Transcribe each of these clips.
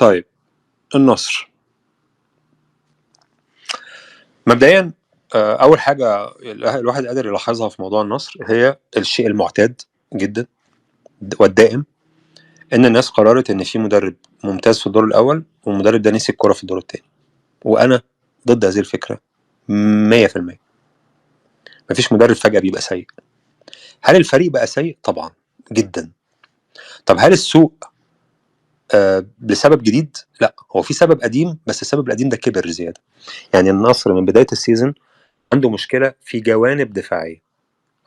طيب النصر مبدئيا اول حاجه الواحد قادر يلاحظها في موضوع النصر هي الشيء المعتاد جدا والدائم، ان الناس قررت ان في مدرب ممتاز في الدور الاول والمدرب ده نسي الكرة في الدور الثاني، وانا ضد هذه الفكره 100%. مفيش مدرب فجأة بيبقى سيء. هل الفريق بقى سيء؟ طبعا جدا. طب هل السوق لسبب جديد؟ لا، هو في سبب قديم، بس السبب القديم ده كبر زياده. يعني النصر من بدايه السيزون عنده مشكله في جوانب دفاعيه.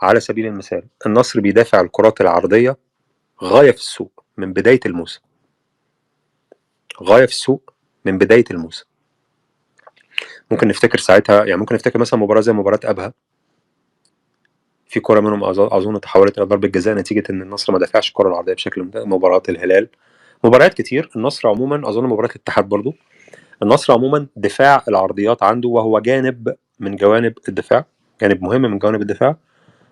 على سبيل المثال النصر بيدافع الكرات العرضيه غايه في السوق من بدايه الموسم، غايه في السوق من بدايه الموسم. ممكن نفتكر ساعتها، يعني ممكن نفتكر مثلا مباراه زي مباراه ابها، في كره منهم اظن تحولت الى ضربه جزاء نتيجه ان النصر ما دافعش الكره العرضيه بشكل مباراه الهلال، مباريات كتير. النصر عموما اظن مباراه الاتحاد برضو، النصر عموما دفاع العرضيات عنده وهو جانب من جوانب الدفاع، جانب مهم من جوانب الدفاع،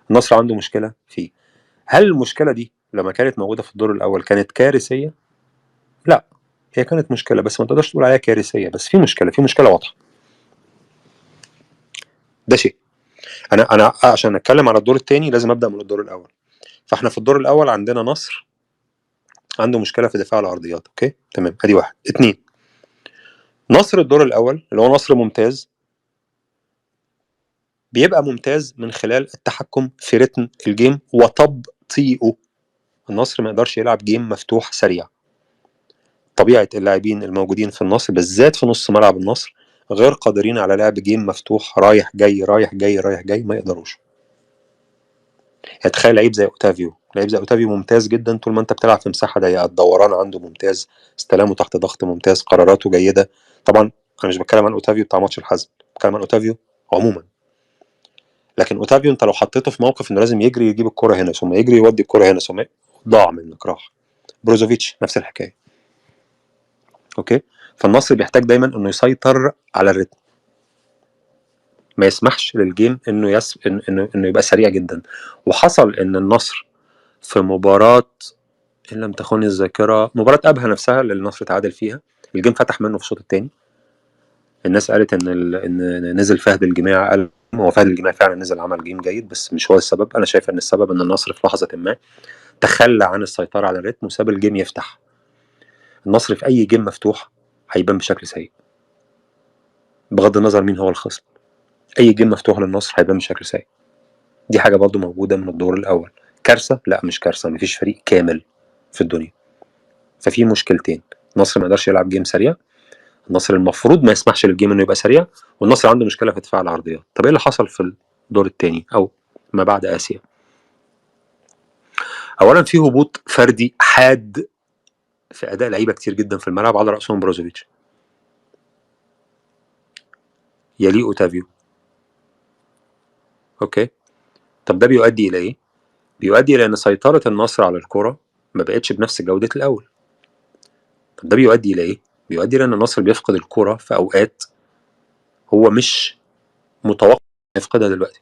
النصر عنده مشكله فيه. هل المشكله دي لما كانت موجوده في الدور الاول كانت كارثيه؟ لا، هي كانت مشكله بس ما تقدرش تقول عليها كارثيه، بس في مشكله، في مشكله واضحه. ده شيء. انا عشان اتكلم على الدور الثاني لازم ابدا من الدور الاول. فاحنا في الدور الاول عندنا نصر عنده مشكله في دفاع العرضيات. اوكي تمام، ادي واحد. اتنين، نصر الدور الاول اللي هو نصر ممتاز بيبقى ممتاز من خلال التحكم في رتم الجيم وتبطيئه. النصر ما يقدرش يلعب جيم مفتوح سريع. طبيعة اللاعبين الموجودين في النصر بالذات في نص ملعب النصر غير قادرين على لعب جيم مفتوح رايح جاي رايح جاي رايح جاي، ما يقدروش. يعني تخيل لعيب زي اوتافيو، لعيب زي اوتافيو ممتاز جدا طول ما انت بتلعب في مساحة ضيقة، الدوران عنده ممتاز، استلامه تحت ضغط ممتاز، قراراته جيدة. طبعا انا مش بتكلم عن اوتافيو بتاع ماتش الحزم، بتكلم عن اوتافيو عموما. لكن اوتافيو انت لو حطيته في موقف انه لازم يجري يجيب الكرة هنا ثم يجري يودي الكرة هنا ثم ضاع منك، راح. بروزوفيتش نفس الحكايه. اوكي، فالنصر بيحتاج دايما انه يسيطر على الريتم، ما يسمحش للجيم انه انه يبقى سريع جدا. وحصل ان النصر في مباراه ان لم تخن الذاكره، مباراه ابها نفسها اللي النصر تعادل فيها، الجيم فتح منه في الشوط الثاني. الناس قالت ان نزل فهد الجماعي، قال هو فهد الجماعي فعلا نزل عمل جيم جيد بس مش هو السبب. انا شايف ان السبب ان النصر في لحظه ما تخلى عن السيطره على الريتم وساب الجيم يفتح. النصر في اي جيم مفتوح هيبان بشكل سيء بغض النظر مين هو الخصم. اي جيم مفتوح للنصر هيبان بشكل سيء. دي حاجه برضو موجوده من الدور الاول. كارثه؟ لا مش كارثه، مفيش فريق كامل في الدنيا. ففي مشكلتين، النصر ما يقدرش يلعب جيم سريع، النصر المفروض ما يسمحش للجيم انه يبقى سريع، والنصر عنده مشكله في دفاع العرضيات. طب ايه اللي حصل في الدور الثاني او ما بعد اسيا؟ اولا في هبوط فردي حاد في اداء لعيبه كتير جدا في الملعب، على راسهم بروزوفيتش، يليه اوتافيو. اوكي، طب ده بيؤدي الى ايه؟ بيؤدي الى ان سيطره النصر على الكره ما بقتش بنفس جوده الاول. طب ده بيؤدي الى ايه؟ بيؤدي الى ان النصر بيفقد الكره في اوقات هو مش متوقع يفقدها دلوقتي.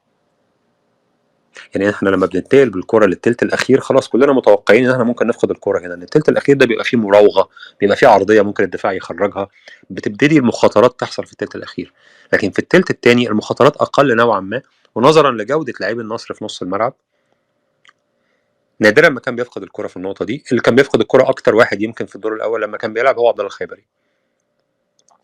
يعني احنا لما بننتقل بالكره للثلث الاخير خلاص كلنا متوقعين ان احنا ممكن نفقد الكره هنا، ان الثلث الاخير ده بيبقى فيه مراوغه، بيبقى فيه عرضيه ممكن الدفاع يخرجها، بتبتدي المخاطرات تحصل في الثلث الاخير. لكن في الثلث الثاني المخاطرات اقل نوعا ما، ونظرا لجوده لاعبي النصر في نص الملعب نادرا ما كان بيفقد الكره في النقطه دي. اللي كان بيفقد الكره اكتر واحد يمكن في الدور الاول لما كان بيلعب هو عبد الله الخيبري.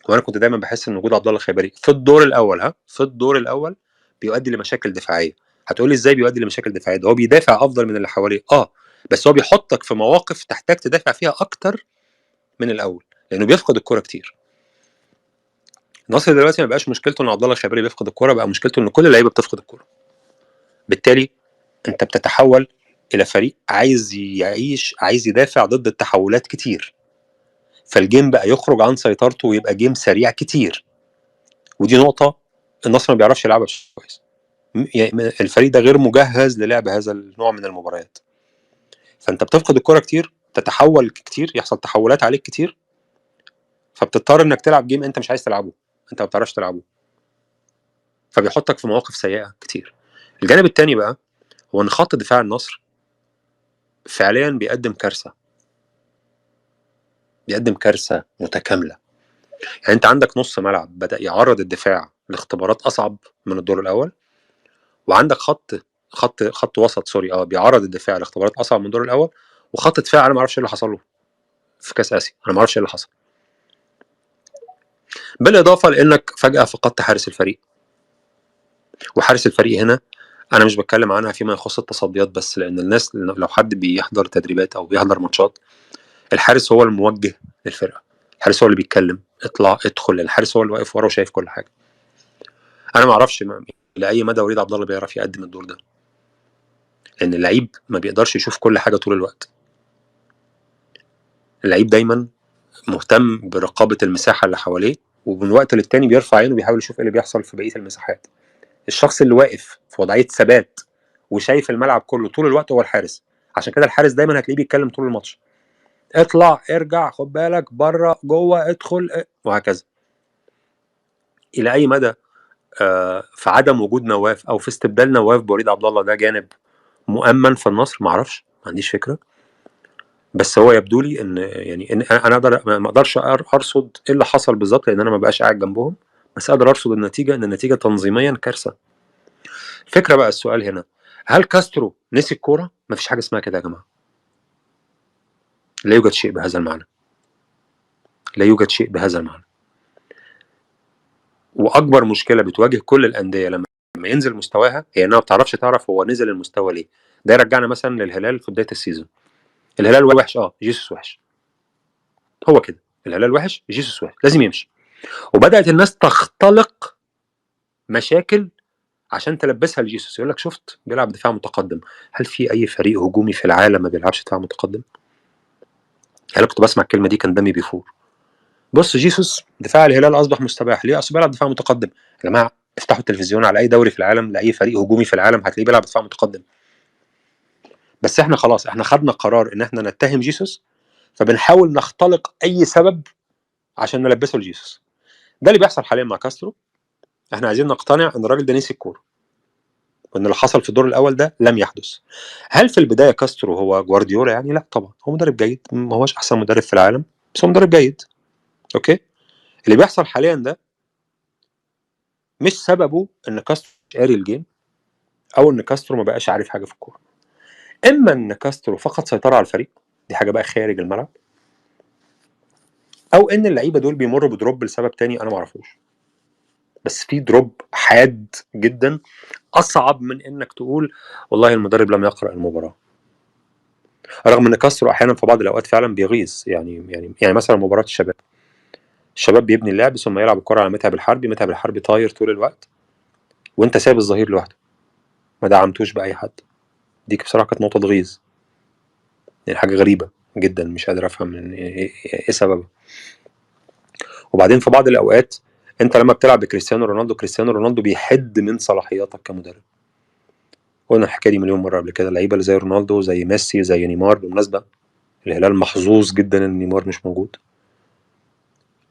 وانا كنت دايما بحس ان وجود عبد الله الخيبري في الدور الاول، في الدور الاول بيؤدي لمشاكل دفاعيه. هتقولي ازاي بيؤدي لمشاكل دفاعيه؟ ده هو بيدافع افضل من اللي حواليه، بس هو بيحطك في مواقف تحتاج تدافع فيها اكتر من الاول لانه بيفقد الكره كتير. النصر دلوقتي ما بقاش مشكلته ان عبد الله الخيبري بيفقد الكره، بقى مشكلته ان كل اللعيبه بتفقد الكره. بالتالي انت بتتحول الى فريق عايز يعيش، عايز يدافع ضد التحولات كتير، فالجيم بقى يخرج عن سيطرته ويبقى جيم سريع كتير. ودي نقطه النصر ما بيعرفش يلعبها كويس. يعني الفريق ده غير مجهز للعب هذا النوع من المباريات. فانت بتفقد الكرة كتير، تتحول كتير، يحصل تحولات عليك كتير، فبتضطر انك تلعب جيم انت مش عايز تلعبه، انت ما بتعرفش تلعبه، فبيحطك في مواقف سيئة كتير. الجانب التاني بقى هو ان خط دفاع النصر فعليا بيقدم كارثة، بيقدم كارثه متكامله. يعني انت عندك نص ملعب بدا يعرض الدفاع لاختبارات اصعب من الدور الاول، وعندك خط وسط سوري بيعرض الدفاع لاختبارات اصعب من الدور الاول، وخط دفاع انا ما اعرفش ايه اللي حصل له في كاس اسيا، انا ما اعرفش ايه اللي حصل. بالاضافه لانك فجاه فقدت حارس الفريق، وحارس الفريق هنا انا مش بتكلم عنها فيما يخص التصديات بس، لان الناس لو حد بيحضر تدريبات او بيحضر ماتشات، الحارس هو الموجه للفرقه، الحارس هو اللي بيتكلم اطلع ادخل، الحارس هو اللي واقف ورا وشايف كل حاجه. انا ما اعرفش لاي مدى وليد عبد الله بيعرف يقدم الدور ده، لان اللعيب ما بيقدرش يشوف كل حاجه طول الوقت. اللعيب دايما مهتم برقابه المساحه اللي حواليه، ومن وقت للتاني بيرفع عينه بيحاول يشوف ايه اللي بيحصل في بقيه المساحات. الشخص اللي واقف في وضعيه ثبات وشايف الملعب كله طول الوقت هو الحارس. عشان كده الحارس دايما هتلاقيه بيتكلم طول الماتش، اطلع ارجع خد بالك بره جوه ادخل وهكذا. الى اي مدى في عدم وجود نواف او في استبدال نواف بوليد عبد الله ده جانب مؤمن في النصر؟ ما اعرفش، ما عنديش فكره، بس هو يبدو لي ان يعني إن انا ما اقدرش ارصد ايه اللي حصل بالظبط، لان انا ما بقاش قاعد جنبهم، بس اقدر ارصد النتيجه، ان النتيجه تنظيميا كارثه. الفكره بقى السؤال هنا، هل كاسترو نسي الكوره؟ ما فيش حاجه اسمها كده يا جماعه، لا يوجد شيء بهذا المعنى، لا يوجد شيء بهذا المعنى. واكبر مشكله بتواجه كل الانديه لما ينزل مستواها هي انها ما بتعرفش تعرف هو نزل المستوى ليه. ده يرجعنا مثلا للهلال في بدايه السيزون. الهلال وحش، جيسوس وحش، هو كده، الهلال وحش، جيسوس وحش، لازم يمشي. وبدات الناس تختلق مشاكل عشان تلبسها لجيسوس، يقول لك شفت بيلعب دفاع متقدم. هل في اي فريق هجومي في العالم ما بيلعبش دفاع متقدم؟ انا كنت بسمع الكلمه دي كان دمي بيفور. بص جيسوس دفاع الهلال اصبح مستباح ليه؟ اصل بيلعب دفاع متقدم. يا جماعه افتحوا التلفزيون على اي دوري في العالم لاي فريق هجومي في العالم هتلاقيه بيلعب دفاع متقدم. بس احنا خلاص احنا خدنا قرار ان احنا نتهم جيسوس، فبنحاول نختلق اي سبب عشان نلبسه لجيسوس. ده اللي بيحصل حاليا مع كاسترو. احنا عايزين نقتنع ان الراجل ده نسي الكوره، وان اللي حصل في الدور الاول ده لم يحدث. هل في البدايه كاسترو هو جوارديولا؟ يعني لا طبعا، هو مدرب جيد، ما هوش احسن مدرب في العالم بس هو مدرب جيد. اوكي، اللي بيحصل حاليا ده مش سببه ان كاسترو قاري الجيم، او ان كاسترو ما بقاش عارف حاجه في الكوره. اما ان كاسترو فقد سيطره على الفريق، دي حاجه بقى خارج الملعب، او ان اللعيبه دول بيمروا بدروب لسبب تاني انا ما اعرفوش. بس في دروب حاد جدا، اصعب من انك تقول والله المدرب لم يقرأ المباراه. رغم ان كاسترو احيانا في بعض الاوقات فعلا بيغيظ، يعني مثلا مباراه الشباب بيبني اللعب ثم يلعب الكره على متعب الحربي، متعب الحربي طاير طول الوقت وانت سايب الظهير لوحده ما دعمتوش باي حد. دي بصراحه كانت نقطه تغيظ، يعني حاجه غريبه جدا مش قادر افهم من ايه سببها. وبعدين في بعض الاوقات انت لما بتلعب بكريستيانو رونالدو، كريستيانو رونالدو بيحد من صلاحياتك كمدرب. قلنا الحكايه دي مليون مره قبل كده، اللعيبه اللي زي رونالدو زي ميسي زي نيمار، بالمناسبه الهلال محظوظ جدا ان نيمار مش موجود.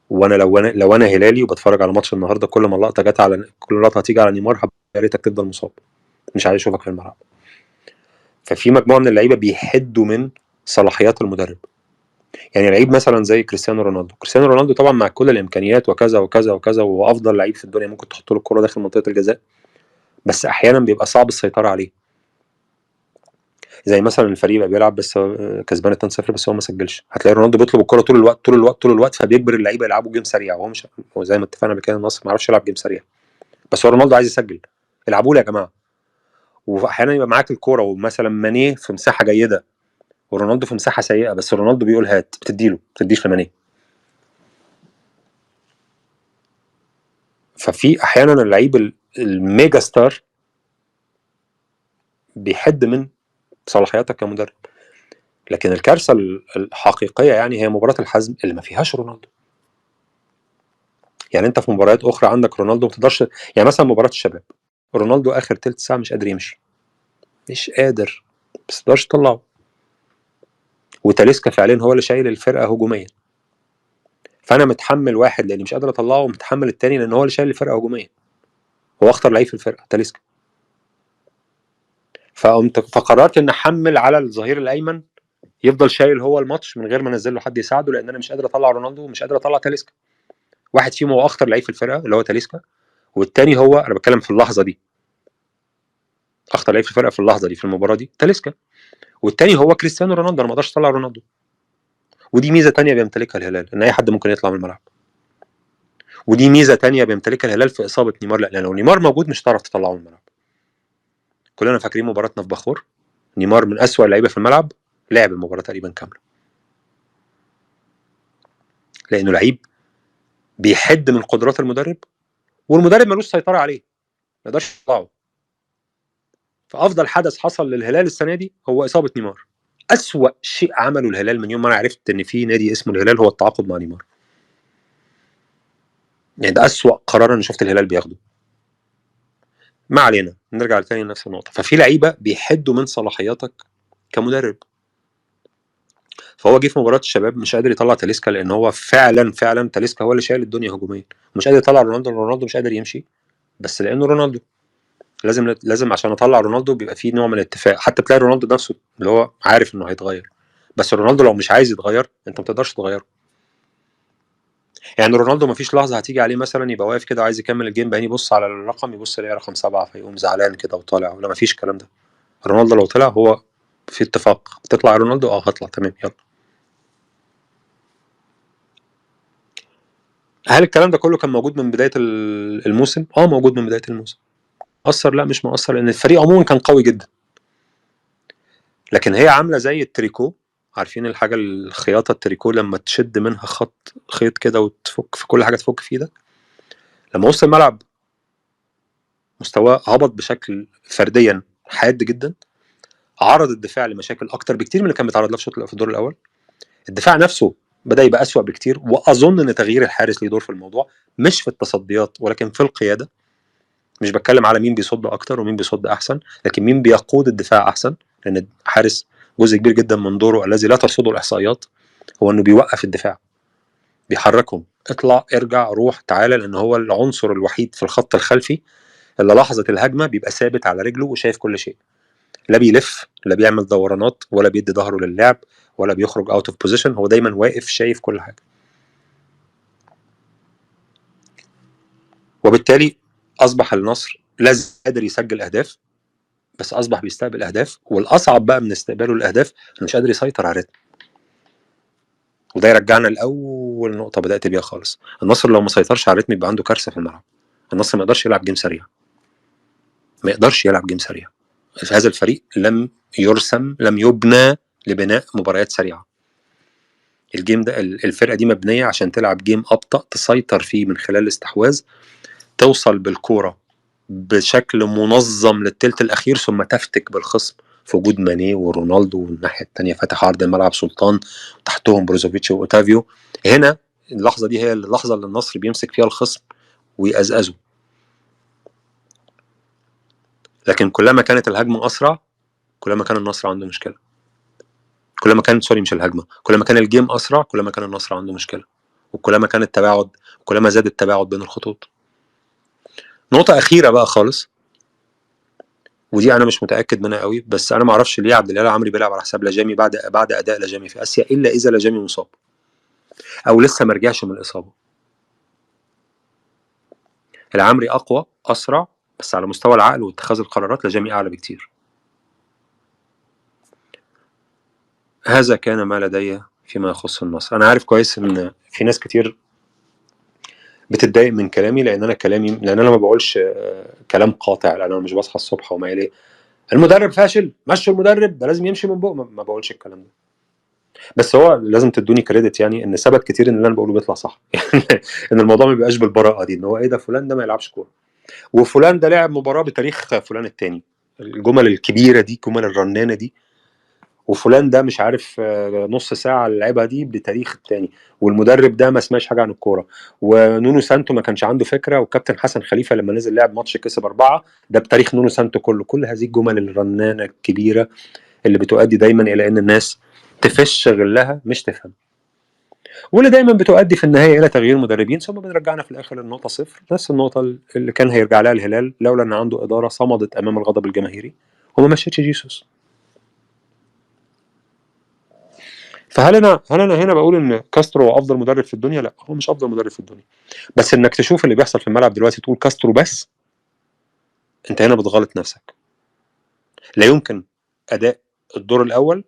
وانا لو انا هلالي وبتفرج على ماتش النهارده، كل لقطه هتيجي على نيمار يا ريتك تفضل مصاب، مش عايز اشوفك في الملعب. ففي مجموعه من اللعيبه بيحدوا من صلاحيات المدرب. يعني لعيب مثلا زي كريستيانو رونالدو طبعا مع كل الامكانيات وكذا وكذا وكذا، وافضل لعيب في الدنيا، ممكن تحط له الكره داخل منطقه الجزاء، بس احيانا بيبقى صعب السيطره عليه. زي مثلا الفريق بقى بيلعب بس كسبان 2-0 بس هو ما سجلش، هتلاقي رونالدو بيطلب الكره طول الوقت طول الوقت طول الوقت، فبيجبر اللعيبه يلعبوا جيم سريع، وهو مش، وزي ما اتفقنا قبل كده النصر ما يعرفش يلعب جيم سريع، بس هو رونالدو عايز يسجل، العبوا لي يا جماعه. واحيانا يبقى معاك الكوره ومثلا ماني في مساحه جيده ورونالدو في مساحه سيئه، بس رونالدو بيقول هات، بتديله، ما بتديش لماني. ففي احيانا اللعيب الميجا ستار بيحد من صلاحياتك كمدرب. لكن الكارثه الحقيقيه يعني هي مباراه الحزم اللي ما فيهاش رونالدو. يعني انت في مباريات اخرى عندك رونالدو ما تقدرش، يعني مثلا مباراه الشباب رونالدو اخر تلت ساعه مش قادر يمشي، مش قادر، بس ما تقدرش تطلعه. وتاليسكا فعليا هو اللي شايل الفرقه هجوميا، فانا متحمل واحد لاني مش قادر اطلعه، ومتحمل التاني لان هو اللي شايل الفرقه هجوميا، هو اخطر لعيب في الفرقه تاليسكا. فقررت ان احمل على الظهير الايمن يفضل شايل هو الماتش من غير ما انزل له حد يساعده، لان انا مش قادر اطلع رونالدو ومش قادر اطلع تاليسكا. واحد فيهم هو اخطر لعيب في الفرقه اللي هو تاليسكا، والتاني هو، انا بتكلم في اللحظه دي، اخطر لعيب في الفرقه في اللحظه دي في المباراه دي تاليسكا، والتاني هو كريستيانو رونالدو. انا ما اقدرش اطلع رونالدو. ودي ميزه تانية بيمتلكها الهلال، ان اي حد ممكن يطلع من الملعب. ودي ميزه تانية بيمتلكها الهلال في اصابه نيمار، لان لو نيمار موجود مش هتعرف تطلعه من الملعب. كلنا فاكرين مباراتنا في بخور، نيمار من اسوأ اللعيبه في الملعب، لعب المباراه تقريبا كامله، لانه لعيب بيحد من قدرات المدرب، والمدرب ملوش سيطره عليه، ما يقدرش يطلعه. فافضل حدث حصل للهلال السنه دي هو اصابه نيمار. اسوأ شيء عمله الهلال من يوم ما انا عرفت ان في نادي اسمه الهلال هو التعاقد مع نيمار. يعني ده اسوأ قرار انا شفت الهلال بياخده. ما علينا، نرجع تاني لنفس النقطه. ففي لعيبه بيحدوا من صلاحياتك كمدرب. فهو جه في مباراه الشباب مش قادر يطلع تاليسكا، لان هو فعلا تاليسكا هو اللي شايل الدنيا هجوميا. مش قادر يطلع رونالدو، رونالدو مش قادر يمشي، بس لانه رونالدو. لازم عشان اطلع رونالدو بيبقى فيه نوع من الاتفاق. حتى تلاقي رونالدو نفسه اللي هو عارف انه هيتغير، بس رونالدو لو مش عايز يتغير انت ما تقدرش تغيره. يعني رونالدو ما فيش لحظه هتيجي عليه مثلا يبقى واقف كده عايز يكمل الجيم، بعدين يبص على الرقم، يبص يلاقي رقم 7 فيقوم زعلان كده وطالع. ولا ما فيش الكلام ده. رونالدو لو طلع هو في اتفاق، تطلع يا رونالدو، هطلع، تمام، يلا. هل الكلام ده كله كان موجود من بدايه الموسم؟ موجود من بدايه الموسم. مؤثر؟ لا مش مؤثر، لان الفريق عموما كان قوي جدا. لكن هي عامله زي التريكو. عارفين الحاجه الخياطه التريكو لما تشد منها خط خيط كده وتفك في كل حاجه تفك في ايدك؟ لما وسط الملعب مستواه هبط بشكل فرديا حاد جدا، عرض الدفاع لمشاكل اكتر بكتير من اللي كان بيتعرض له في الدور الاول. الدفاع نفسه بدا يبقى اسوأ بكتير، واظن ان تغيير الحارس ليه دور في الموضوع، مش في التصديات ولكن في القياده. مش بتكلم على مين بيصد اكتر ومين بيصد احسن، لكن مين بيقود الدفاع احسن. لان الحارس جزء كبير جدا من دوره الذي لا ترصده الاحصائيات هو انه بيوقف الدفاع، بيحركهم، اطلع، ارجع، روح، تعالى، لان هو العنصر الوحيد في الخط الخلفي اللي لحظه الهجمه بيبقى ثابت على رجله وشايف كل شيء. لا بيلف، لا بيعمل دورانات، ولا بيدي ظهره للعب، ولا بيخرج اوت اوف بوزيشن. هو دايما واقف شايف كل حاجه. وبالتالي اصبح النصر لا قادر يسجل اهداف، بس اصبح بيستقبل اهداف. والاصعب بقى من استقباله الاهداف انه مش قادر يسيطر على الريتم. وده يرجعنا لاول نقطه بدات بيها خالص. النصر لو ما سيطرش على الريتم يبقى عنده كارثه في الملعب. النصر ما يقدرش يلعب جيم سريع، ما يقدرش يلعب جيم سريع. هذا الفريق لم يرسم، لم يبنى لبناء مباريات سريعه. الجيم ده، الفرقه دي مبنيه عشان تلعب جيم ابطا، تسيطر فيه من خلال الاستحواذ، توصل بالكوره بشكل منظم للتلت الاخير، ثم تفتك بالخصم في وجود ماني ورونالدو، والناحيه الثانيه فتح عرض الملعب سلطان، تحتهم بروزوفيتش واوتافيو. هنا اللحظه دي هي اللحظه اللي النصر بيمسك فيها الخصم ويأزأزه. لكن كلما كانت الهجمه اسرع كلما كان النصر عنده مشكله. كلما كان، سوري، مش الهجمه، كلما كان الجيم اسرع كلما كان النصر عنده مشكله. وكلما كان التباعد، كلما زاد التباعد بين الخطوط. نقطه اخيره بقى خالص، ودي انا مش متاكد منها قوي، بس انا ما اعرفش ليه عبد الاله العمري بيلعب على حساب لجامي بعد اداء لجامي في اسيا، الا اذا لجامي مصاب او لسه ما رجعش من الاصابه. العمري اقوى، اسرع، بس على مستوى العقل واتخاذ القرارات لجامي اعلى بكتير. هذا كان ما لدي فيما يخص النصر. انا عارف كويس ان في ناس كتير بتتضايق من كلامي، لان انا ما بقولش كلام قاطع. لان انا مش بصحى الصبح وما اليه المدرب فاشل، مشوا المدرب ده لازم يمشي من بقى. ما بقولش الكلام ده. بس هو لازم تدوني كريدت، يعني ان ثبت كتير ان اللي انا بقوله بيطلع صح. يعني ان الموضوع ما بيبقاش بالبراءه دي، ان هو ايه ده، فلان ده ما يلعبش كوره، وفلان ده لعب مباراه بتاريخ فلان التاني. الجمل الكبيره دي، الجمل الرنانه دي. وفلان ده مش عارف نص ساعه اللي لعبها دي بتاريخ التاني، والمدرب ده ما سمعش حاجه عن الكوره، ونونو سانتو ما كانش عنده فكره، والكابتن حسن خليفه لما نزل لعب ماتش كسب 4 ده بتاريخ نونو سانتو كله. كل هذه الجمل الرنانه الكبيره اللي بتؤدي دايما الى ان الناس تفش غلها مش تفهم، واللي دايما بتؤدي في النهايه الى تغيير مدربين، ثم بنرجعنا في الاخر للنقطه صفر، نفس النقطه اللي كان هيرجع لها الهلال لولا ان عنده اداره صمدت امام الغضب الجماهيري وما مشيتش جيسوس. فهل انا هنا بقول ان كاسترو هو افضل مدرب في الدنيا؟ لا، هو مش افضل مدرب في الدنيا، بس انك تشوف اللي بيحصل في الملعب دلوقتي تقول كاسترو بس، انت هنا بتغلط نفسك. لا يمكن اداء الدور الاول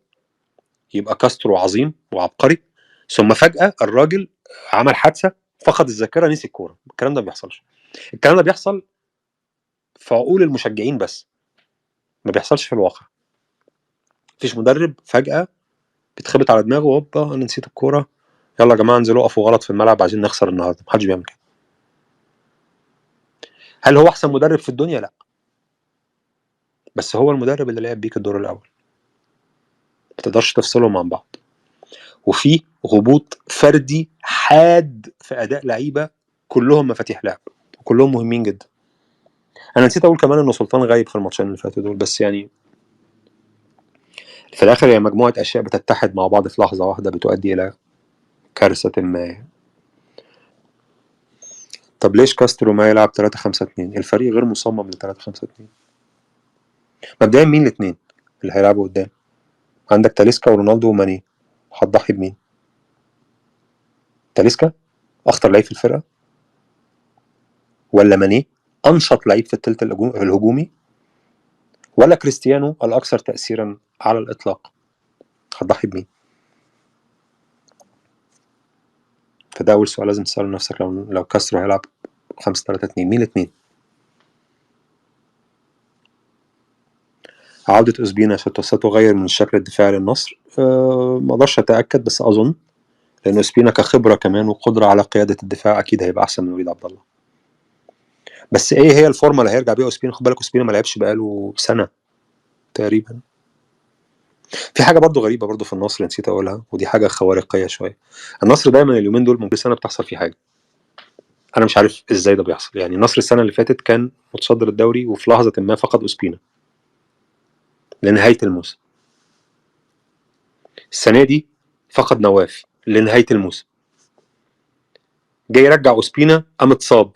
يبقى كاسترو عظيم وعبقري ثم فجاه الراجل عمل حادثه، فقد الذاكره، نسي الكوره. الكلام ده ما بيحصلش. الكلام ده بيحصل في عقول المشجعين بس، ما بيحصلش في الواقع. مفيش مدرب فجاه بيتخبط على دماغه هوبا انا نسيت الكوره، يلا يا جماعه انزلوا اقفوا غلط في الملعب عايزين نخسر النهارده. محدش بيعمل كده. هل هو احسن مدرب في الدنيا؟ لا، بس هو المدرب اللي لعب بيك الدور الاول، ما تقدرش تفصلهم عن بعض. وفي هبوط فردي حاد في اداء لعيبه كلهم مفاتيح لعب وكلهم مهمين جدا. انا نسيت اقول كمان ان سلطان غايب في الماتشين اللي فاتوا دول، بس يعني في الاخر هي مجموعه اشياء بتتحد مع بعض في لحظه واحده بتؤدي الى كارثه ما. طب ليش كاسترو ما يلعب 3-5-2؟ الفريق غير مصمم ل 3-5-2. مبدئيا مين الاثنين اللي هيلعبوا قدام؟ عندك تاليسكا ورونالدو وماني، هتضحي بمين؟ تاليسكا اخطر لعيب في الفرقه، ولا ماني انشط لعيب في الثلث الهجومي، ولا كريستيانو الاكثر تاثيرا على الاطلاق؟ هتضحي بمين؟ فده اول سؤال لازم تساله نفسك. لو كاسترو هيلعب 5-3-2 مين الاثنين؟ عودة أوزبينا ستغير من الشكل الدفاعي للنصر؟ ما اقدرش اتاكد بس اظن، لان اوزبينا كخبره كمان وقدره على قياده الدفاع اكيد هيبقى احسن من وليد عبد الله. بس ايه هي الفورمه اللي هيرجع بيها اوزبينا؟ خد بالك اوزبينا ما لعبش بقاله سنه تقريبا. في حاجه برضو غريبه برضو في النصر نسيت اقولها، ودي حاجه خوارقيه شويه. النصر دايما اليومين دول ممكن سنه بتحصل فيه حاجه، انا مش عارف ازاي ده بيحصل. يعني النصر السنه اللي فاتت كان متصدر الدوري وفي لحظه ما فقد اوزبينا لنهايه الموسم. السنه دي فقد نواف لنهايه الموسم، جاي يرجع اوزبينا قام اتصاب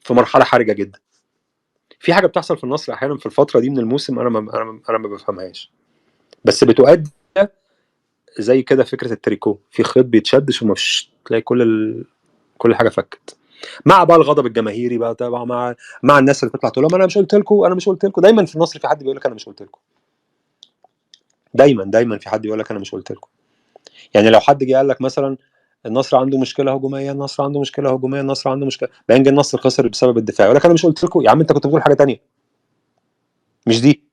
في مرحله حرجه جدا. في حاجه بتحصل في النصر احيانا في الفتره دي من الموسم انا ما بفهمهاش، بس بتؤدي زي كده فكره التريكو، في خيط بيتشد ثم تلاقي كل حاجه فكت. مع بقى الغضب الجماهيري بقى طبعا، مع الناس اللي بتطلع تقول لهم انا مش قلت لكم، انا مش قلت لكم. دايما في النصر في حد بيقول لك انا مش قلت لكم، دايما في حد يقول لك انا مش قلت لكم. يعني لو حد جه قال لك مثلا النصر عنده مشكله هجوميه، النصر عنده مشكله هجوميه، النصر عنده مشكله، بعدين جه النصر خسر بسبب الدفاع، يقول لك انا مش قلت لكم. يا عم انت كنت بتقول حاجه تانية مش دي.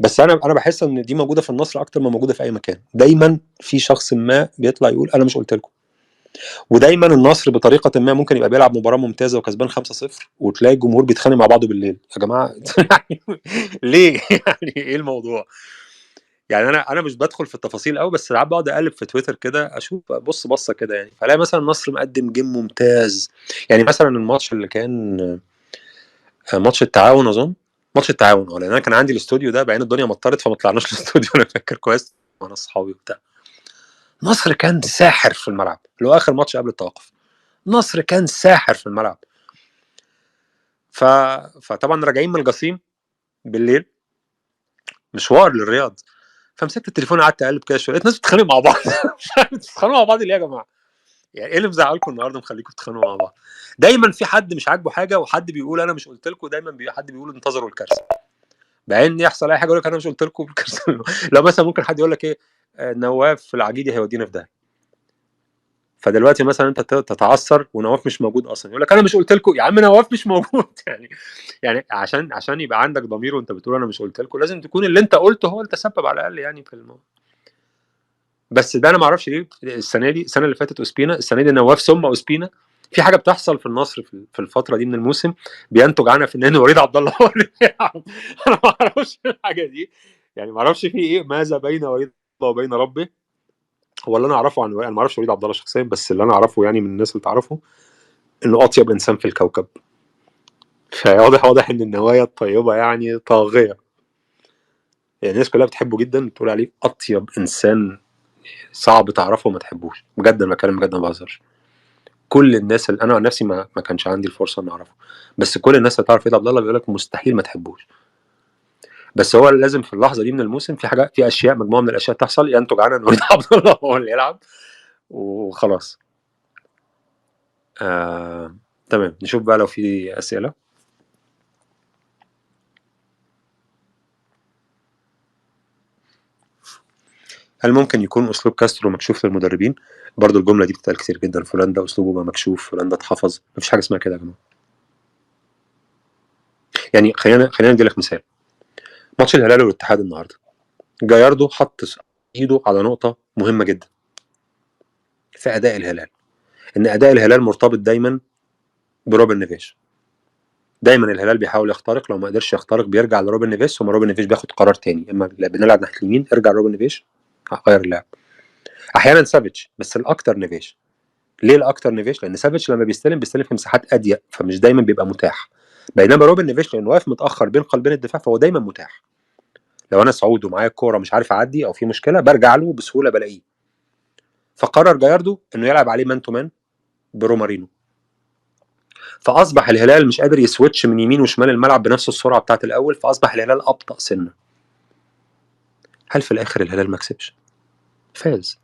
بس انا بحس ان دي موجوده في النصر اكتر ما موجوده في اي مكان. دايما في شخص ما بيطلع يقول انا مش قلت لكم. ودايما النصر بطريقه ما ممكن يبقى بيلعب مباراه ممتازه وكسبان 5-0 وتلاقي الجمهور بيتخانق مع بعضه بالليل. يا جماعه ليه؟ يعني ايه الموضوع؟ يعني انا مش بدخل في التفاصيل قوي، بس ساعات بقعد اقلب في تويتر كده اشوف بص بصه كده يعني، فلاقي مثلا النصر مقدم جيم ممتاز. يعني مثلا الماتش اللي كان ماتش التعاون اظن، ماتش التعاون لان انا كان عندي الاستوديو ده بعدين الدنيا مطرت فما طلعناش الاستوديو. انا فاكر كويس وانا اصحابي وبتاع. مصر كان ساحر في الملعب، اللي هو اخر ماتش قبل التوقف. مصر كان ساحر في الملعب. ف... فطبعا راجعين من الجصيم بالليل مشوار للرياض، فمسكت التليفون قعدت اقلب كده شويه لقيت ناس بتتخانق مع بعض. بتتخانقوا مع بعض ليه يا جماعه؟ يعني ايه اللي مزعلكم النهارده مخليكم تتخانقوا مع بعض؟ دايما في حد مش عاجبه حاجه وحد بيقول انا مش قلت لكم، دايما حد بيقول انتظروا الكارثه. بعدين يحصل اي حاجه يقول لك انا مش قلت لكم. لو مثلا ممكن حد يقول لك ايه نواف العجيدي هيودينا في ده، فدلوقتي مثلا انت تتعثر ونواف مش موجود اصلا يقول لك انا مش قلت لكم. يا عم نواف مش موجود. يعني عشان يبقى عندك ضمير وانت بتقول انا مش قلت لكم لازم تكون اللي انت قلته هو اللي تسبب على الاقل يعني في الموضوع. بس ده انا ما اعرفش ليه السنه دي، السنه اللي فاتت اوسبينا، السنه دي نواف ثم اوسبينا. في حاجه بتحصل في النصر في الفتره دي من الموسم بينتج عنها في ان وليد عبد الله هو اللي بيلعب. انا ما اعرفش الحاجه دي، يعني ما اعرفش في ايه ماذا بين وليد الله وبين ربه. هو اللي انا اعرفه انا ما اعرفش وليد عبد الله شخصيا، بس اللي انا اعرفه يعني من الناس اللي تعرفه انه اطيب انسان في الكوكب. فواضح ان النوايا الطيبه يعني طاغيه. يعني الناس كلها بتحبه جدا، بتقول عليه اطيب انسان صعب تعرفه وما تحبوش. بجد انا بكلم بجد ما بهزرش. كل الناس اللي انا عن نفسي ما كانش عندي الفرصه ان اعرفه، بس كل الناس اللي تعرف ايه عبد الله بيقول لك مستحيل ما تحبوش. بس هو لازم في اللحظه دي من الموسم في حاجه، في اشياء، مجموعه من الاشياء تحصل ينتج عنها ان وليد عبد الله هو اللي يلعب وخلاص. تمام، نشوف بقى لو في اسئله. هل ممكن يكون اسلوب كاسترو مكشوف للمدربين؟ برضو الجمله دي بتتقال كتير جدا، فلان ده اسلوبه بقى مكشوف، فلان ده اتحفظ. مفيش حاجه اسمها كده يا جماعه. يعني خلينا ندي لك مثال. ماتش الهلال والاتحاد النهارده، جاياردو حط ايده على نقطه مهمه جدا في اداء الهلال، ان اداء الهلال مرتبط دايما بروبن نيفيش. دايما الهلال بيحاول يخترق، لو ما قدرش يخترق بيرجع لروبن نيفيش، ثم روبن نيفيش بياخد قرار تاني، اما بنلعب ناحيه اليمين ارجع لروبن نيفيش هغير اللعب. احيانا سافيتش، بس الاكتر نيفيش. ليه الاكتر نيفيش؟ لان سافيتش لما بيستلم في مساحات اضيق، فمش دايما بيبقى متاح. بينما روبن نيفيش لانه واقف متاخر بين قلبين الدفاع فهو دايما متاح. لو انا سعود ومعايا الكوره مش عارف اعدي او في مشكله برجع له بسهوله بلاقيه. فقرر جاياردو انه يلعب عليه مان تو مان برومارينو، فاصبح الهلال مش قادر يسويتش من يمين وشمال الملعب بنفس السرعه بتاعت الاول، فاصبح الهلال ابطا سنه. هل في الاخر الهلال ما كسبش؟ فاز.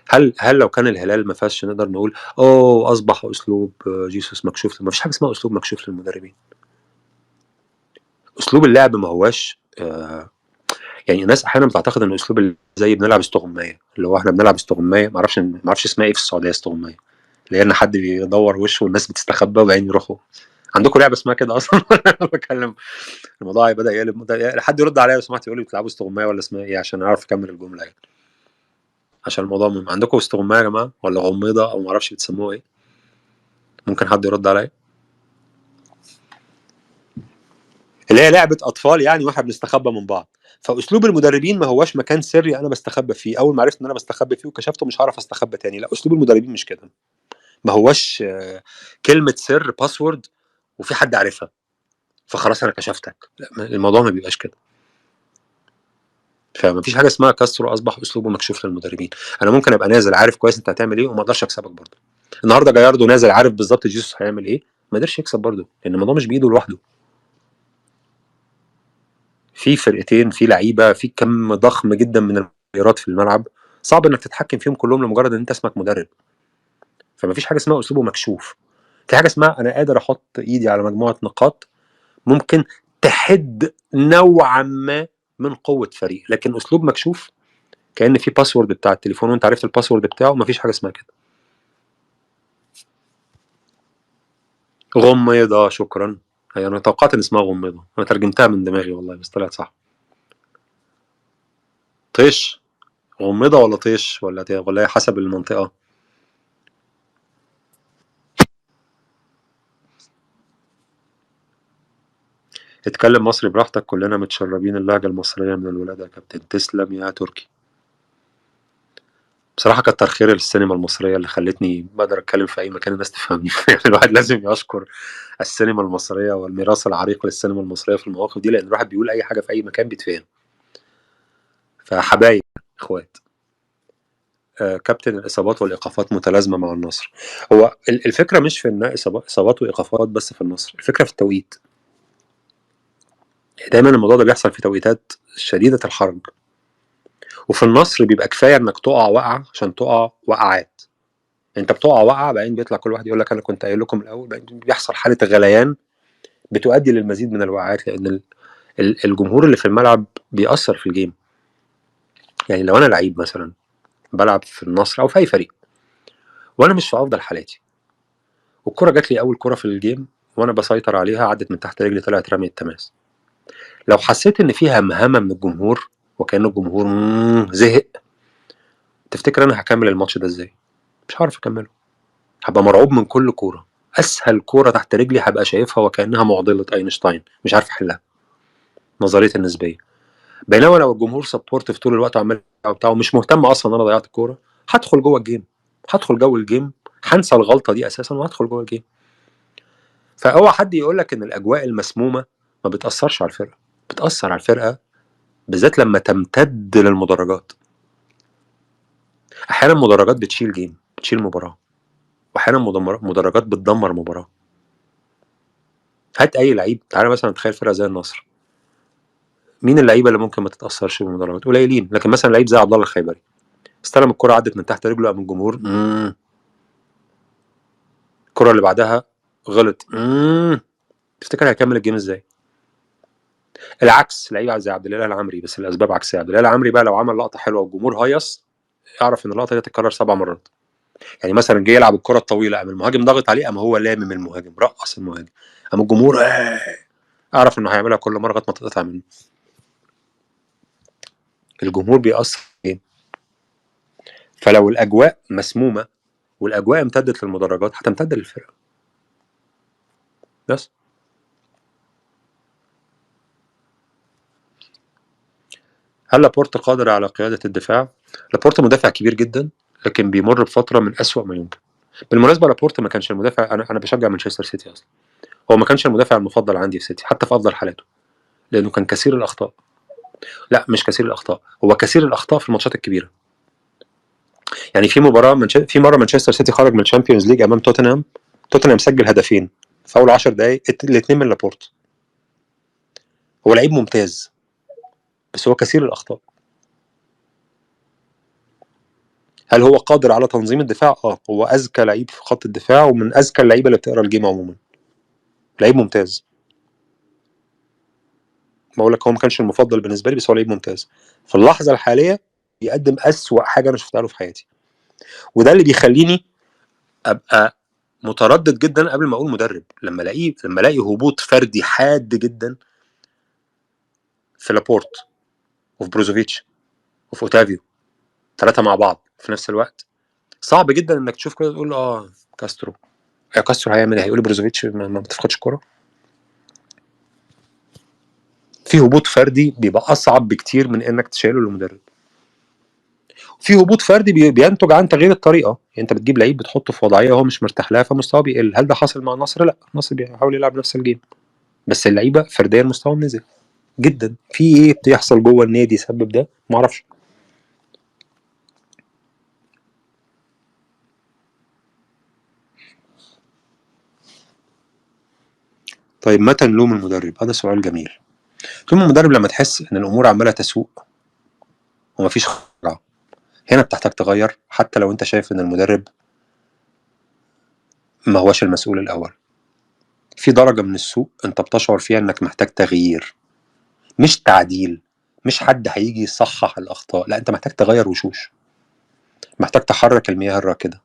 هل لو كان الهلال ما فازش نقدر نقول اوه اصبح اسلوب جيسوس مكشوف؟ ما فيش حاجه اسمها اسلوب مكشوف للمدربين. اسلوب اللعب ما هواش يعني الناس احيانا بتعتقد ان اسلوب زي بنلعب استغمايه، اللي هو احنا بنلعب استغمايه، ما اعرفش اسمها ايه في السعوديه استغمايه، اللي هي ان حد بيدور وشه والناس بتستخبى وبعدين يروحوا. عندكم لعبه اسمها كده اصلا؟ انا بتكلم الموضوع بدا يقلب، حد يرد عليا لو سمحت يقول لي بتلعبوا استغمايه ولا اسمها ايه عشان اعرف اكمل الجمله يعني. عشان الموضوع مهم. عندكم استغمايه يا جماعه ولا غميضه او ما اعرفش بتسموها ايه؟ ممكن حد يرد عليا؟ اللي هي لعبه اطفال يعني، واحنا بنستخبى من بعض. فاسلوب المدربين ما هواش مكان سري انا بستخبى فيه، اول ما عرفت ان انا بستخبى فيه وكشفته مش هعرف استخبى تاني. لا، اسلوب المدربين مش كده. ما هواش كلمه سر باسورد وفي حد عارفها فخلاص انا كشفتك. لا، الموضوع ما بيبقاش كده. فما فيش حاجه اسمها كاسترو اصبح اسلوبه مكشوف للمدربين. انا ممكن ابقى نازل عارف كويس انت هتعمل ايه وما اقدرش اكسبك برضه. النهارده جاياردو نازل عارف بالظبط جيسوس هيعمل ايه، ما قدرش يكسب برضه لان الموضوع مش بايده لوحده. في فرقتين، في لعيبه، في كم ضخم جدا من التغييرات في الملعب، صعب انك تتحكم فيهم كلهم لمجرد ان انت اسمك مدرب. فما فيش حاجه اسمها اسلوبه مكشوف. في حاجه اسمها انا قادر احط ايدي على مجموعه نقاط ممكن تحد نوعا ما من قوه فريق، لكن اسلوب مكشوف كان في باسورد بتاع التليفون وانت عرفت الباسورد بتاعه، مفيش حاجه اسمها كده. غميضه، شكرا. هي انا توقعت ان اسمها غميضه، انا ترجمتها من دماغي والله بس طلعت صح. طيش. غميضه ولا طيش ولا هي حسب المنطقه. اتكلم مصري براحتك، كلنا متشربين اللهجه المصريه من الولاده يا كابتن. تسلم يا تركي. بصراحه كتر خير السينما المصريه اللي خلتني بقدر اتكلم في اي مكان الناس تفهمني. يعني الواحد لازم يشكر السينما المصريه والميراث العريق للسينما المصريه في المواقف دي، لان الواحد بيقول اي حاجه في اي مكان بيتفهم. فحبايب، اخوات. كابتن الاصابات والايقافات متلازمه مع النصر. هو الفكره مش في ان اصابات وايقافات بس في النصر، الفكره في التوقيت. دايما الموضوع ده بيحصل في توقيتات شديده الحرج، وفي النصر بيبقى كفايه انك تقع وقعه عشان تقع وقعات. انت بتقع وقعه بعدين بيطلع كل واحد يقول لك انا كنت قايل لكم الاول، بعدين بيحصل حاله غليان بتؤدي للمزيد من الوقعات، لان الجمهور اللي في الملعب بيأثر في الجيم. يعني لو انا لعيب مثلا بلعب في النصر او في اي فريق وانا مش في افضل حالاتي، والكره جات لي اول كره في الجيم وانا بسيطر عليها عدت من تحت رجلي طلعت رمية تماس، لو حسيت ان فيها مهمه من الجمهور وكأن الجمهور زهق، تفتكر انا هكمل الماتش ده ازاي؟ مش هعرف اكمله. هبقى مرعوب من كل كوره. اسهل كوره تحت رجلي هبقى شايفها وكأنها معضله اينشتاين مش عارف احلها، نظريه النسبيه. بينما لو الجمهور سبورتيف طول الوقت وعمال بتاعه مش مهتم اصلا ان انا ضيعت الكوره، هدخل جوه الجيم، هدخل جو الجيم، هنسى الغلطه دي اساسا وهدخل جوه الجيم. فاوعى حد يقول لك ان الاجواء المسمومه ما بتاثرش على الفرقه. بتاثر على الفرقه بالذات لما تمتد للمدرجات. احيانا مدرجات بتشيل جيم، بتشيل مباراه، واحيانا مدرجات بتدمر مباراه. هات اي لعيب، تعالى مثلا تخيل فرقه زي النصر مين اللعيبه اللي ممكن ما تتاثرش بالمدرجات؟ قليلين. لكن مثلا لعيب زي عبد الله الخيبري استلم الكره عدت من تحت رجله من الجمهور، الكره اللي بعدها غلط، تفتكر هيكمل الجيم ازاي؟ العكس لعيب زي عبد الاله العمري، بس الاسباب عكسيه. عبد الاله العمري بقى لو عمل لقطه حلوه والجمهور هيص، اعرف ان اللقطه دي هتتكرر 7 مرات. يعني مثلا جه يلعب الكره الطويله، قام المهاجم ضاغط عليه، قام هو لامم المهاجم، رقص المهاجم، قام الجمهور اعرف انه هيعملها كل مره لغايه ما تتقطع منه. الجمهور بيأثر فين؟ فلو الاجواء مسمومه والاجواء امتدت للمدرجات هتمتد للفرقه. بس هل لابورت قادر على قياده الدفاع؟ لابورت مدافع كبير جدا، لكن بيمر بفتره من أسوأ ما يمكن. بالمناسبه لابورت ما كانش المدافع، انا بشجع مانشستر سيتي اصلا، هو ما كانش المدافع المفضل عندي في سيتي حتى في افضل حالاته، لانه كان كثير الاخطاء. لا مش كثير الاخطاء، هو كثير الاخطاء في الماتشات الكبيره. يعني في مره مانشستر سيتي خرج من الشامبيونز ليج امام توتنهام، توتنهام سجل هدفين في اول 10 دقائق، الاثنين من لابورت. هو لعيب ممتاز بس هو كثير الاخطاء. هل هو قادر على تنظيم الدفاع؟ هو اذكى لعيب في خط الدفاع، ومن اذكى اللعيبه اللي بتقرا الجيم عموما. لعيب ممتاز. بقول لك هو ما كانش المفضل بالنسبه لي، بس هو لعيب ممتاز. في اللحظه الحاليه بيقدم اسوأ حاجه انا شفتها له في حياتي، وده اللي بيخليني ابقى متردد جدا قبل ما اقول مدرب. لما الاقي هبوط فردي حاد جدا في لابورت وفي بروزوفيتش وفي اوتافيو، 3 مع بعض في نفس الوقت، صعب جدا انك تشوف كده تقول كاسترو. كاسترو هيعمل ايه؟ هيقول بروزوفيتش ما بتفقدش كوره. في هبوط فردي بيبقى اصعب بكتير من انك تشيله للمدرب. في هبوط فردي بينتج عن تغيير الطريقه، يعني انت بتجيب لعيب بتحطه في وضعيه هو مش مرتاح لها فمستواه بيقل. هل ده حصل مع النصر؟ لا، النصر بيحاول يلعب نفس الجيم، بس اللعيبه فرديا مستواهم نزل جدا. في ايه بيحصل جوه النادي يسبب ده؟ ما اعرفش. طيب متى نلوم المدرب؟ هذا سؤال جميل. تلوم المدرب لما تحس ان الامور عماله تسوء ومفيش خطأ. هنا بتحتاج تغير حتى لو انت شايف ان المدرب ما هوش المسؤول الاول. في درجه من السوء انت بتشعر فيها انك محتاج تغيير، مش تعديل، مش حد هيجي يصحح الاخطاء، لا انت محتاج تغير وشوش، محتاج تحرك المياه الراكده.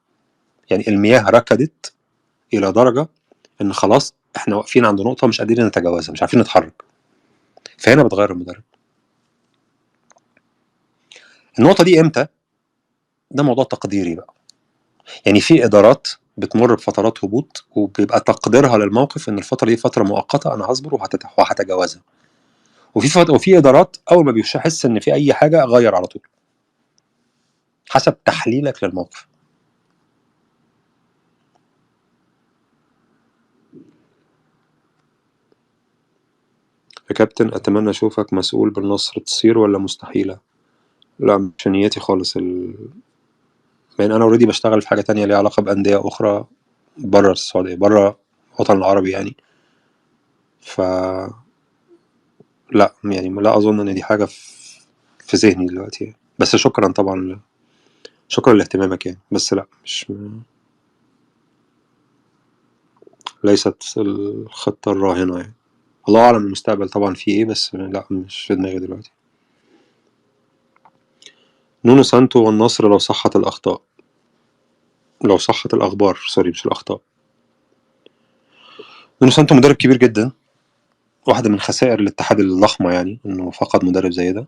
يعني المياه ركدت الى درجه ان خلاص احنا واقفين عند نقطه مش قادرين نتجاوزها، مش عارفين نتحرك. فهنا بتغير المدرب. النقطه دي امتى؟ ده موضوع تقديري بقى. يعني في ادارات بتمر بفترات هبوط وبيبقى تقديرها للموقف ان الفتره دي فتره مؤقته، انا هصبر وهتجاوزها. وفي ادارات اول ما بيحس ان في اي حاجه غير على طول، حسب تحليلك للموقف. يا كابتن اتمنى اشوفك مسؤول بالنصر، تصير ولا مستحيله؟ لا مش نيتي خالص لان انا اوريدي بشتغل في حاجه تانية ليها علاقه بانديه اخرى بره السعوديه، بره الوطن العربي يعني. ف لا يعني لا اظن ان دي حاجه في ذهني دلوقتي يعني. بس شكرا طبعا، شكرا لاهتمامك يعني، بس لا مش ليست الخطه الراهنه يعني. الله اعلم المستقبل طبعا فيه ايه، بس لا مش في دماغي دلوقتي. نونو سانتو والنصر لو صحت الاخطاء، لو صحت الاخبار، سوري مش الاخطاء. نونو سانتو مدرب كبير جدا، واحدة من خسائر الاتحاد الضخمة يعني انه فقد مدرب زي ده.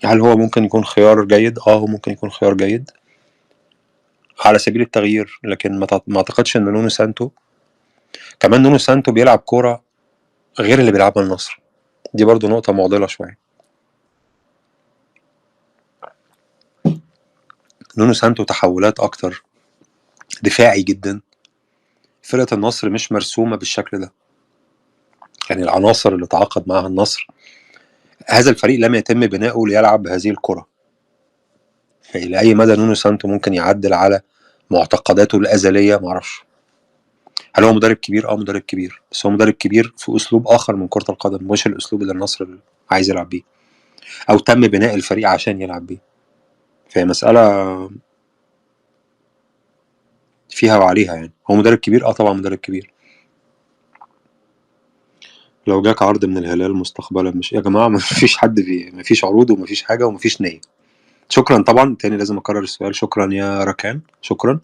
هل هو ممكن يكون خيار جيد؟ هو ممكن يكون خيار جيد على سبيل التغيير، لكن ما اعتقدش ان نونو سانتو، كمان نونو سانتو بيلعب كورة غير اللي بيلعبها النصر. دي برضو نقطة معضلة شوية. نونو سانتو تحولات اكتر، دفاعي جدا. فرقة النصر مش مرسومة بالشكل ده، يعني العناصر اللي تعاقد معها النصر، هذا الفريق لم يتم بناؤه ليلعب بهذه الكرة. فإلى أي مدى نونو سانتو ممكن يعدل على معتقداته الأزلية؟ معرفش. هل هو مدرب كبير؟ مدرب كبير، بس هو مدرب كبير في اسلوب اخر من كرة القدم، مش الاسلوب اللي النصر عايز يلعب بيه او تم بناء الفريق عشان يلعب بيه. فهي مسألة فيها وعليها يعني. هو مدرب كبير، طبعا مدرب كبير. لو جاك عرض من الهلال مستقبلا، مش يا جماعة، ما فيش حد فيه، ما فيش عروض وما فيش حاجة وما فيش نية. شكرا طبعا، تاني لازم اكرر السؤال، شكرا يا ركان، شكرا،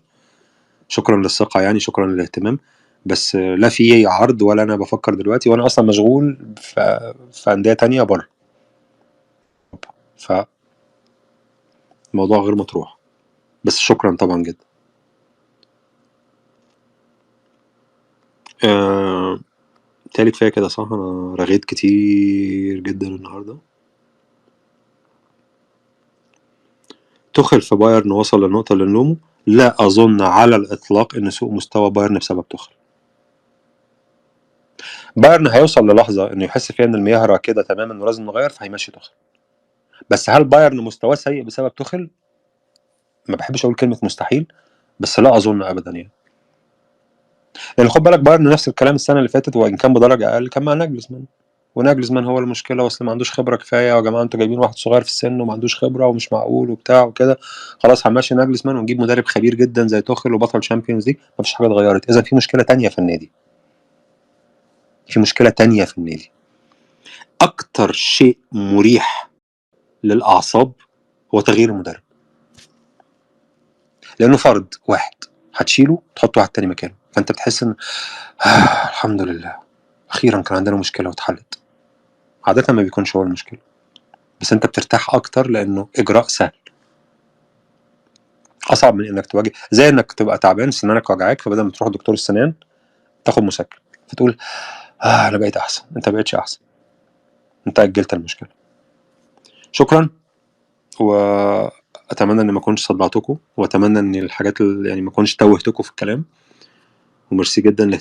شكرا للثقة يعني، شكرا للاهتمام، بس لا في عرض ولا انا بفكر دلوقتي، وانا اصلا مشغول في اندية تانية بره، فالموضوع غير مطروح. بس شكرا طبعا جدا. آه... تالي كفاية كده صح؟ انا رغيت كتير جدا النهاردة. تخل في بايرن وصل للنقطة اللي نلومه؟ لا أظن على الإطلاق إن سوء مستوى بايرن بسبب تخل. بايرن هيوصل للحظة إنه يحس فيها إن المياه راكدة تماما إنه لازم نغير، فهيمشي تخل. بس هل بايرن مستواه سيء بسبب تخل؟ ما بحبش أقول كلمة مستحيل، بس لا أظن أبدا يعني. لأن خد بالك بايرن نفس الكلام السنة اللي فاتت، وإن كان بدرجة أقل كان مع ناجلزمان، وناجلزمان هو المشكلة، أصل ما عندوش خبرة كفاية، يا جماعة أنتوا جايبين واحد صغير في السن وما عندوش خبرة ومش معقول وبتاع وكده، خلاص هنمشي ناجلزمان ونجيب مدرب خبير جدا زي توخيل وبطل شامبيونز ليج. مفيش حاجة اتغيرت. إذا في مشكلة تانية في النادي، في مشكلة تانية في النادي. أكتر شيء مريح للأعصاب هو تغيير المدرب، لأنه فرد واحد هتشيله تحط واحد تاني مكانه، فأنت بتحس إن الحمد لله أخيرا كان عندنا مشكلة واتحلت. عادة ما بيكونش هو المشكلة، بس أنت بترتاح أكتر لأنه إجراء سهل. أصعب من إنك تواجه، زي إنك تبقى تعبان سنانك وجعاك، فبدل ما تروح دكتور السنان تاخد مسكن فتقول أنا بقيت أحسن. أنت بقيتش أحسن، أنت أجلت المشكلة. شكرا، وأتمنى إن ما أكونش صدعتكم، وأتمنى إن الحاجات يعني ما أكونش توهتكم في الكلام، وميرسي جدا